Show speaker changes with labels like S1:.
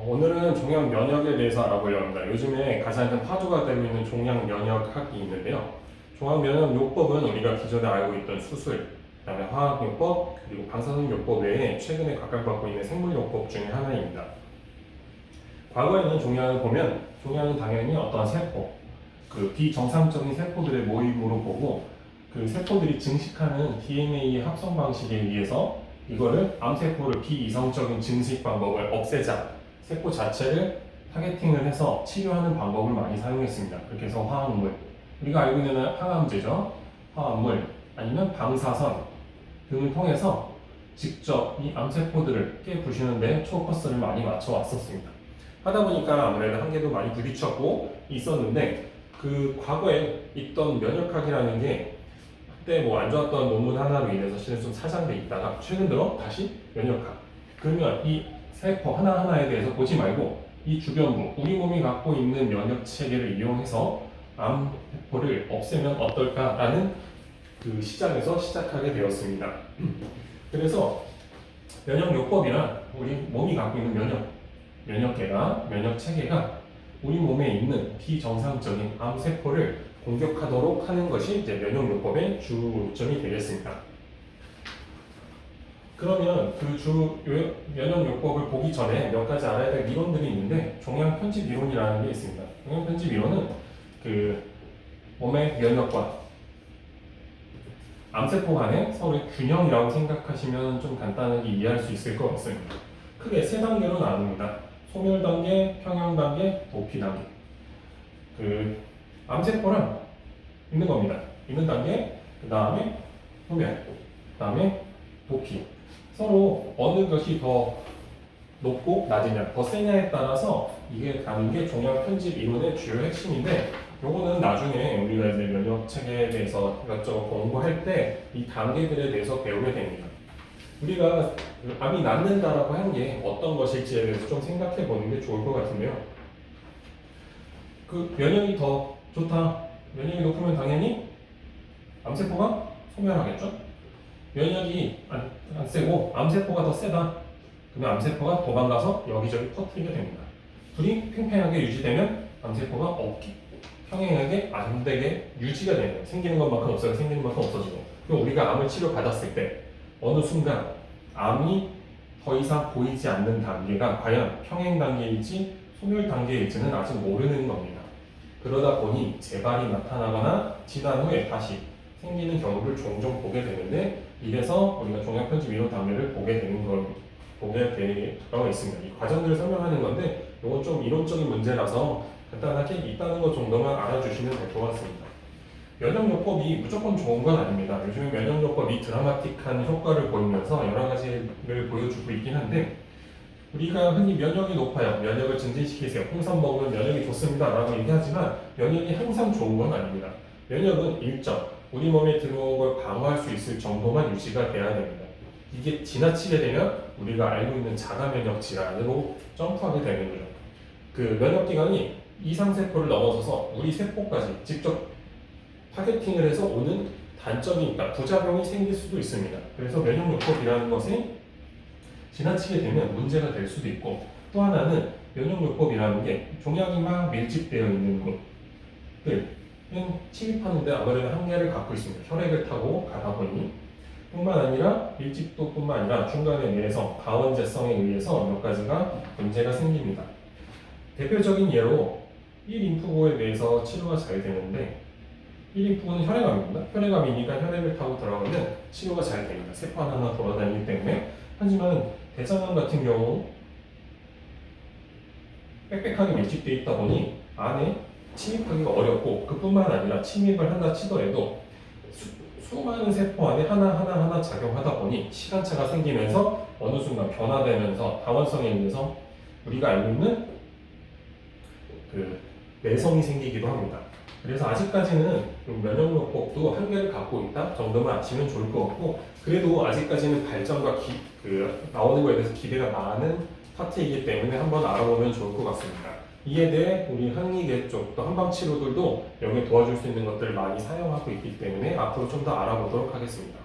S1: 오늘은 종양 면역에 대해서 알아보려고 합니다. 요즘에 가장 큰 화두가 되고 있는 종양 면역학이 있는데요. 종양 면역요법은 우리가 기존에 알고 있던 수술, 그다음에 화학요법, 그리고 방사선요법 외에 최근에 각광받고 있는 생물요법 중에 하나입니다. 과거에는 종양을 보면 종양은 당연히 어떤 세포, 그 비정상적인 세포들의 모임으로 보고 그 세포들이 증식하는 DNA 합성 방식에 의해서 이거를 암세포를 비이성적인 증식 방법을 없애자, 세포 자체를 타겟팅을 해서 치료하는 방법을 많이 사용했습니다. 그렇게 해서 화학물, 우리가 알고 있는 항암제죠. 화학물 아니면 방사선 등을 통해서 직접 이 암세포들을 깨부시는데 초커스를 많이 맞춰 왔었습니다. 하다 보니까 아무래도 한계도 많이 부딪혔고 있었는데 그 과거에 있던 면역학이라는 게 그때 뭐 안 좋았던 논문 하나로 인해서 실은 좀 사장돼 있다가 최근 들어 다시 면역학. 그러면 이 세포 하나하나에 대해서 보지 말고 이 주변부, 우리 몸이 갖고 있는 면역 체계를 이용해서 암세포를 없애면 어떨까라는 그 시장에서 시작하게 되었습니다. 그래서 면역요법이란 우리 몸이 갖고 있는 면역계가, 면역 체계가 우리 몸에 있는 비정상적인 암세포를 공격하도록 하는 것이 이제 면역요법의 주점이 되겠습니다. 그러면 그 면역요법을 보기 전에 몇 가지 알아야 될 이론들이 있는데 종양 편집 이론이라는 게 있습니다. 종양 편집 이론은 그 몸의 면역과 암세포 간의 서로의 균형이라고 생각하시면 좀 간단하게 이해할 수 있을 것 같습니다. 크게 세 단계로 나눕니다. 소멸 단계, 평형 단계, 도피 단계. 그 암세포랑 있는 겁니다. 있는 단계, 그 다음에 소멸, 그 다음에 도피. 서로 어느 것이 더 높고 낮으냐, 더 세냐에 따라서 이게 가는 게 종양 편집 이론의 주요 핵심인데, 요거는 나중에 우리가 이제 면역 체계에 대해서 이것저것 공부할 때 이 단계들에 대해서 배우게 됩니다. 우리가 암이 낫는다라고 한 게 어떤 것일지에 대해서 좀 생각해 보는 게 좋을 것 같은데요. 그 면역이 더 좋다, 면역이 높으면 당연히 암세포가 소멸하겠죠? 면역이 안 세고 암세포가 더 세다, 그러면 암세포가 도망가서 여기저기 퍼뜨리게 됩니다. 둘이 팽팽하게 유지되면 암세포가 없게, 평행하게 안 되게 유지가 되는, 생기는 것만큼 없어요. 생기는 것만큼 없어지고. 그럼 우리가 암을 치료받았을 때 어느 순간 암이 더 이상 보이지 않는 단계가 과연 평행 단계일지 소멸 단계일지는 아직 모르는 겁니다. 그러다 보니 재발이 나타나거나 지난 후에 다시 생기는 경우를 종종 보게 되는데, 이래서 우리가 종양 편집 이론 단계를 보게 되어 있습니다. 이 과정들을 설명하는 건데 이건 좀 이론적인 문제라서 간단하게 있다는 것 정도만 알아주시면 될 것 같습니다. 면역요법이 무조건 좋은 건 아닙니다. 요즘에 면역요법이 드라마틱한 효과를 보이면서 여러 가지를 보여주고 있긴 한데, 우리가 흔히 면역이 높아요, 면역을 증진시키세요, 홍삼 먹으면 면역이 좋습니다 라고 얘기하지만 면역이 항상 좋은 건 아닙니다. 면역은 일정, 우리 몸에 들어온 걸 방어할 수 있을 정도만 유지가 돼야 됩니다. 이게 지나치게 되면 우리가 알고 있는 자가면역 질환으로 점프하게 되는 거죠. 그 면역기관이 이상세포를 넘어서서 우리 세포까지 직접 타겟팅을 해서 오는 단점이 있다, 부작용이 생길 수도 있습니다. 그래서 면역요법이라는 것이 지나치게 되면 문제가 될 수도 있고, 또 하나는 면역요법이라는 게 종양이 막 밀집되어 있는 곳을 침입하는데 아무래도 한계를 갖고 있습니다. 혈액을 타고 가다 보니, 뿐만 아니라 밀집도뿐만 아니라 중간에 내성, 가원제성에 의해서 몇 가지가 문제가 생깁니다. 대표적인 예로 1림프구에 대해서 치료가 잘 되는데, 1림프구는 혈액암입니다. 혈액암이니까 혈액을 타고 들어가면 치료가 잘 됩니다. 세포 하나하나 돌아다니기 때문에. 하지만 대장암 같은 경우 빽빽하게 밀집되어 있다 보니 안에 침입하기가 어렵고, 그뿐만 아니라 침입을 한다 치더라도 수많은 세포 안에 하나하나 작용하다 보니 시간차가 생기면서 어느 순간 변화되면서 다원성에 의해서 우리가 알고 있는 그 내성이 생기기도 합니다. 그래서 아직까지는 면역요법도 한계를 갖고 있다 정도만 아시면 좋을 것 같고, 그래도 아직까지는 발전과 나오는 거에 대해서 기대가 많은 파트이기 때문에 한번 알아보면 좋을 것 같습니다. 이에 대해 우리 항리계 쪽, 또 한방치료들도 여기에 도와줄 수 있는 것들을 많이 사용하고 있기 때문에 앞으로 좀 더 알아보도록 하겠습니다.